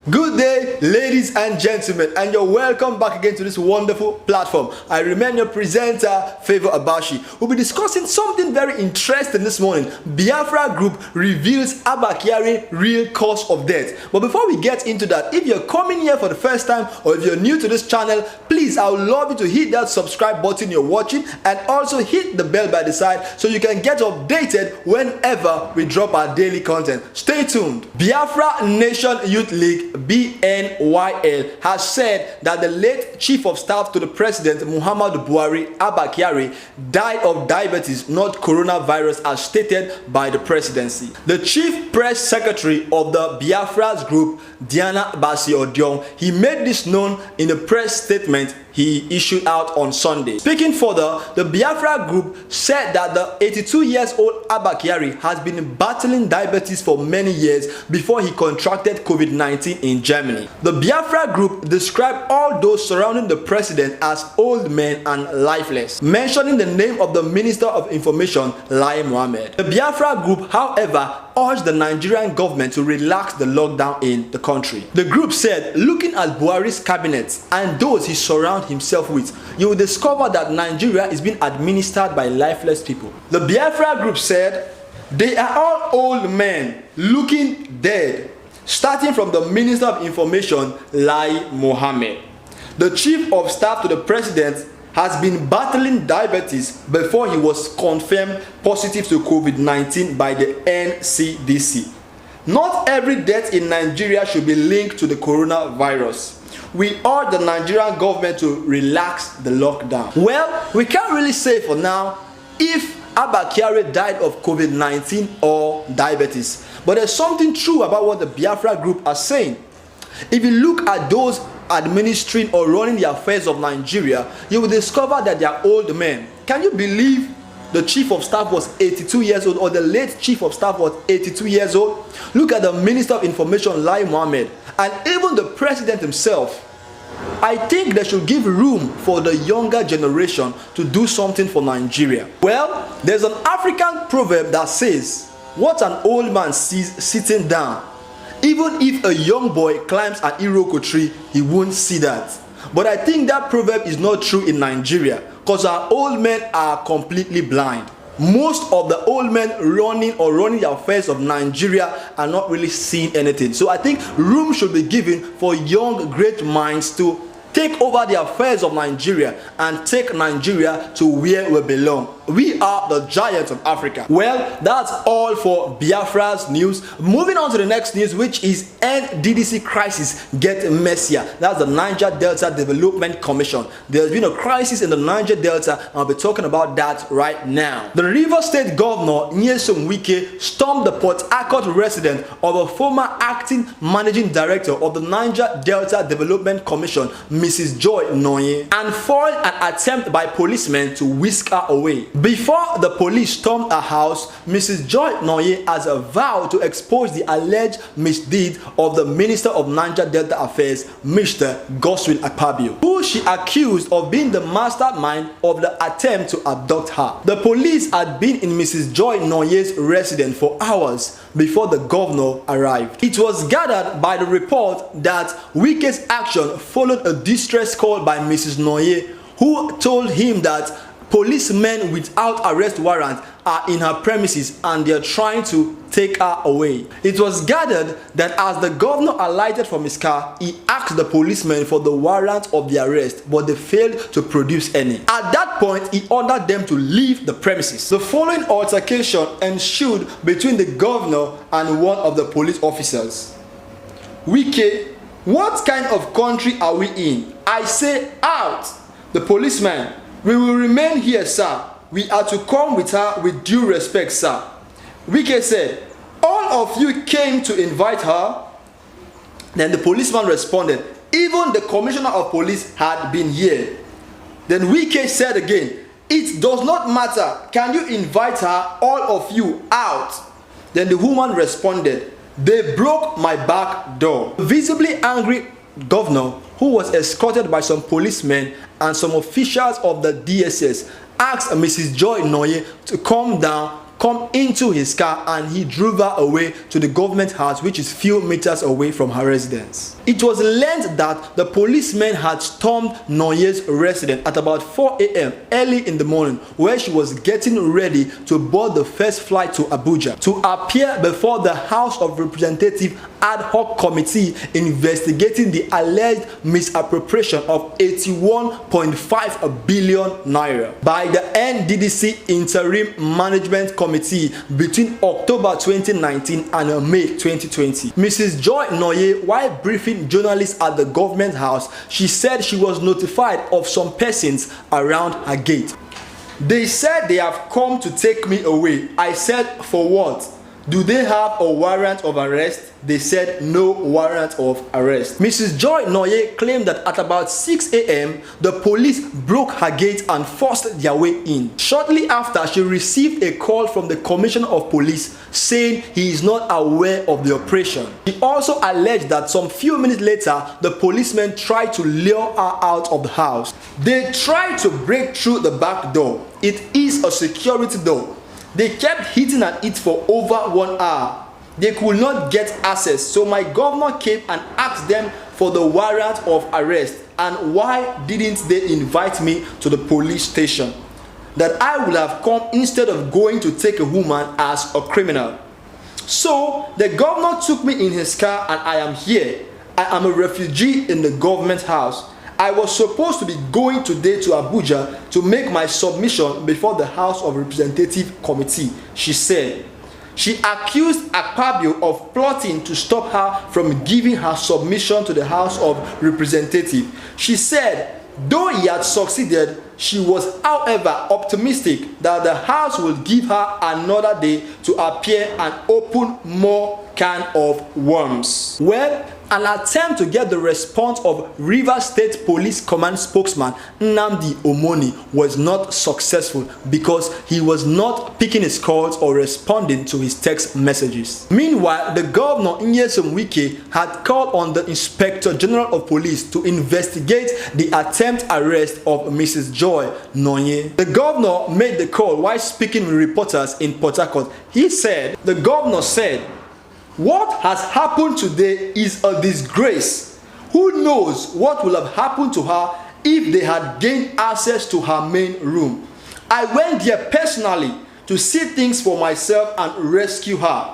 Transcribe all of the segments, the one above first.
Good day, ladies and gentlemen, and you're welcome back again to this wonderful platform. I remain your presenter, Favor Abashi. We'll be discussing something very interesting this morning. Biafra group reveals Abba Kyari real cause of death. But before we get into that, if you're coming here for the first time or if you're new to this channel, please, I would love you to hit that subscribe button you're watching and also hit the bell by the side so you can get updated whenever we drop our daily content. Stay tuned. Biafra Nation Youth League BNYL has said that the late Chief of Staff to the President Muhammadu Buhari Abba Kyari died of diabetes, not coronavirus, as stated by the presidency. The Chief Press Secretary of the Biafra's group, Diana Basi Odion, he made this known in a press statement he issued out on Sunday. Speaking further, the Biafra group said that the 82-year-old Abba Kyari has been battling diabetes for many years before he contracted COVID-19 in Germany. The Biafra group described all those surrounding the president as old men and lifeless, mentioning the name of the Minister of Information, Lai Mohammed. The Biafra group, however, urged the Nigerian government to relax the lockdown in the country. The group said, looking at Buhari's cabinet and those he surrounds himself with, you will discover that Nigeria is being administered by lifeless people. The Biafra group said, they are all old men looking dead, starting from the Minister of Information, Lai Mohammed. The Chief of Staff to the President has been battling diabetes before he was confirmed positive to COVID-19 by the NDDC. Not every death in Nigeria should be linked to the coronavirus. We urge the Nigerian government to relax the lockdown. Well, we can't really say for now if Abba Kyari died of COVID-19 or diabetes. But there's something true about what the Biafra group are saying. If you look at those administering or running the affairs of Nigeria, you will discover that they are old men. Can you believe the Chief of Staff was 82 years old, or the late Chief of Staff was 82 years old? Look at the Minister of Information, Lai Mohammed, and even the President himself. I think they should give room for the younger generation to do something for Nigeria. Well, there's an African proverb that says, what an old man sees sitting down, even if a young boy climbs an iroko tree, he won't see that. But I think that proverb is not true in Nigeria, because our old men are completely blind. Most of the old men running the affairs of Nigeria are not really seeing anything. So I think room should be given for young great minds to take over the affairs of Nigeria and take Nigeria to where we belong. We are the giants of Africa. Well, that's all for Biafra's news. Moving on to the next news, which is NDDC crisis get messier. That's the Niger Delta Development Commission. There's been a crisis in the Niger Delta, and I'll be talking about that right now. The Rivers State Governor, Nyesom Wike, stormed the Port Harcourt residence of a former acting managing director of the Niger Delta Development Commission, Mrs. Joy Noye, and foiled an attempt by policemen to whisk her away. Before the police stormed her house, Mrs. Joy Noye has vowed to expose the alleged misdeed of the Minister of Niger Delta Affairs, Mr. Godswill Akpabio, who she accused of being the mastermind of the attempt to abduct her. The police had been in Mrs. Joy Noye's residence for hours before the governor arrived. It was gathered by the report that Wike's action followed a distress call by Mrs. Noye, who told him that policemen without arrest warrant are in her premises and they are trying to take her away. It was gathered that as the governor alighted from his car, he asked the policemen for the warrant of the arrest, but they failed to produce any. At that point, he ordered them to leave the premises. The following altercation ensued between the governor and one of the police officers. Wike, what kind of country are we in? I say out. The policeman, we will remain here, sir. We are to come with her with due respect, sir. Wike said, all of you came to invite her? Then the policeman responded, even the commissioner of police had been here. Then Wike said again, it does not matter. Can you invite her, all of you, out? Then the woman responded, they broke my back door. Visibly angry governor, who was escorted by some policemen and some officials of the DSS, asked Mrs. Joy Noye to calm down, come into his car and he drove her away to the government house, which is few meters away from her residence. It was learned that the policemen had stormed Nonye's residence at about 4 a.m. early in the morning, where she was getting ready to board the first flight to Abuja to appear before the House of Representatives ad hoc committee investigating the alleged misappropriation of 81.5 billion naira by the NDDC Interim Management Committee between October 2019 and May 2020. Mrs. Joy Nonye, while briefing journalists at the government house, she said she was notified of some persons around her gate. They said they have come to take me away. I said, for what? Do they have a warrant of arrest? They said no warrant of arrest. Mrs. Joy Nonye claimed that at about 6 a.m. the police broke her gate and forced their way in. Shortly after, she received a call from the Commissioner of Police saying he is not aware of the operation. She also alleged that some few minutes later, the policemen tried to lure her out of the house. They tried to break through the back door. It is a security door. They kept hitting at it for over 1 hour. They could not get access, so my governor came and asked them for the warrant of arrest. And why didn't they invite me to the police station? That I would have come instead of going to take a woman as a criminal. So the governor took me in his car and I am here. I am a refugee in the government house. I was supposed to be going today to Abuja to make my submission before the House of Representatives Committee, she said. She accused Akpabio of plotting to stop her from giving her submission to the House of Representatives. She said, though he had succeeded, she was, however, optimistic that the House will give her another day to appear and open more can of worms. Well, an attempt to get the response of Rivers State Police Command spokesman Nnamdi Omoni was not successful because he was not picking his calls or responding to his text messages. Meanwhile, the governor Nyesom Wike had called on the Inspector General of Police to investigate the attempt arrest of Mrs. Joy Nonye. The governor made the call while speaking with reporters in Port Harcourt. The governor said, "What has happened today is a disgrace. Who knows what would have happened to her if they had gained access to her main room. I went there personally to see things for myself and rescue her.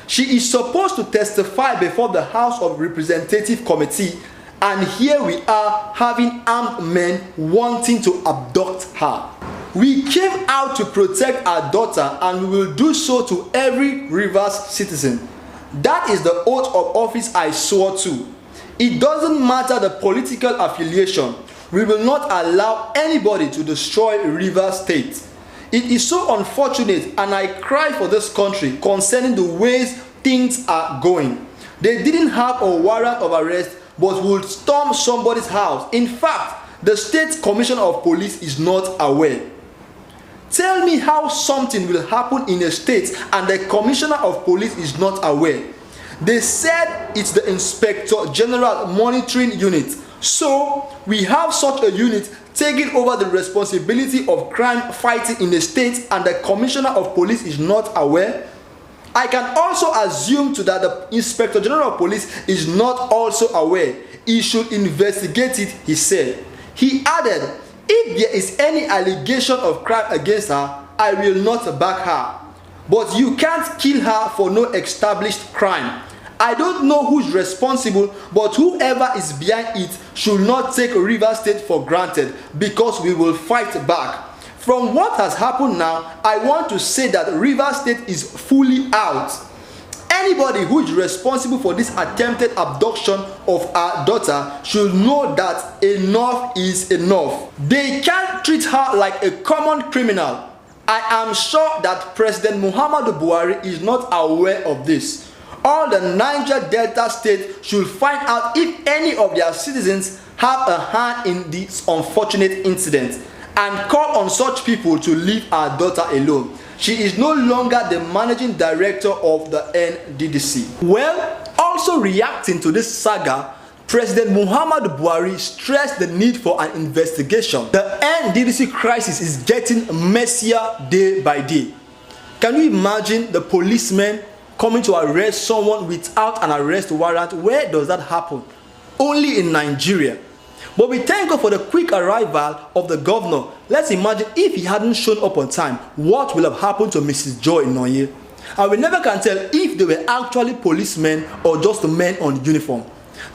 She is supposed to testify before the House of Representatives Committee, and here we are having armed men wanting to abduct her. We came out to protect our daughter and we will do so to every Rivers citizen. That is the oath of office I swore to. It doesn't matter the political affiliation. We will not allow anybody to destroy Rivers State. It is so unfortunate and I cry for this country concerning the ways things are going. They didn't have a warrant of arrest but would storm somebody's house. In fact, the State Commissioner of Police is not aware. Tell me how something will happen in a state and the Commissioner of Police is not aware. They said it's the Inspector General Monitoring Unit. So, we have such a unit taking over the responsibility of crime fighting in the state and the Commissioner of Police is not aware. I can also assume that the Inspector General of Police is not also aware. He should investigate it, he said. He added, if there is any allegation of crime against her, I will not back her. But you can't kill her for no established crime. I don't know who's responsible, but whoever is behind it should not take Rivers State for granted because we will fight back. From what has happened now, I want to say that Rivers State is fully out. Anybody who is responsible for this attempted abduction of our daughter should know that enough is enough. They can't treat her like a common criminal. I am sure that President Muhammadu Buhari is not aware of this. All the Niger Delta State should find out if any of their citizens have a hand in this unfortunate incident and call on such people to leave our daughter alone. She is no longer the managing director of the NDDC. Well, also reacting to this saga, President Muhammadu Buhari stressed the need for an investigation. The NDDC crisis is getting messier day by day. Can you imagine the policemen coming to arrest someone without an arrest warrant? Where does that happen? Only in Nigeria. But we thank God for the quick arrival of the governor. Let's imagine if he hadn't shown up on time, what will have happened to Mrs. Joy Inoye? And we never can tell if they were actually policemen or just men on uniform.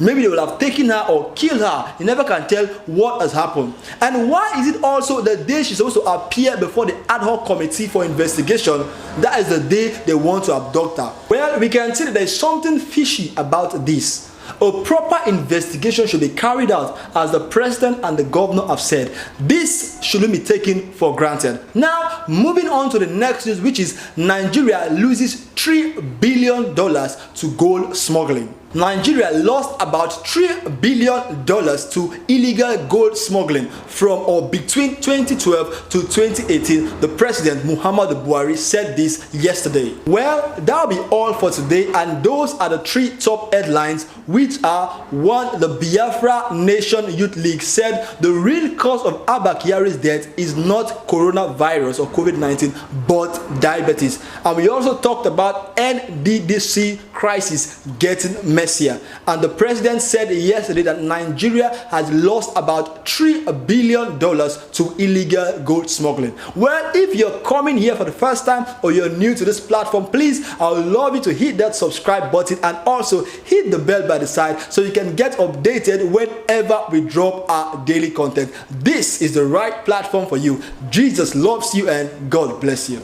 Maybe they will have taken her or killed her. You never can tell what has happened. And why is it also the day she's supposed to appear before the ad hoc committee for investigation, that is the day they want to abduct her? Well, we can see that there is something fishy about this. A proper investigation should be carried out, as the president and the governor have said. This shouldn't be taken for granted. Now, moving on to the next news, which is Nigeria loses $3 billion to gold smuggling. Nigeria lost about $3 billion to illegal gold smuggling from or between 2012 to 2018. The president, Muhammadu Buhari, said this yesterday. Well, that'll be all for today, and those are the three top headlines, which are: 1. The Biafra Nation Youth League said the real cause of Abba Kyari's death is not coronavirus or COVID-19, but diabetes. And we also talked about NDDC crisis getting messier. And the president said yesterday that Nigeria has lost about $3 billion to illegal gold smuggling. Well, if you're coming here for the first time or you're new to this platform, please, I would love you to hit that subscribe button and also hit the bell by the side so you can get updated whenever we drop our daily content. This is the right platform for you. Jesus loves you and God bless you.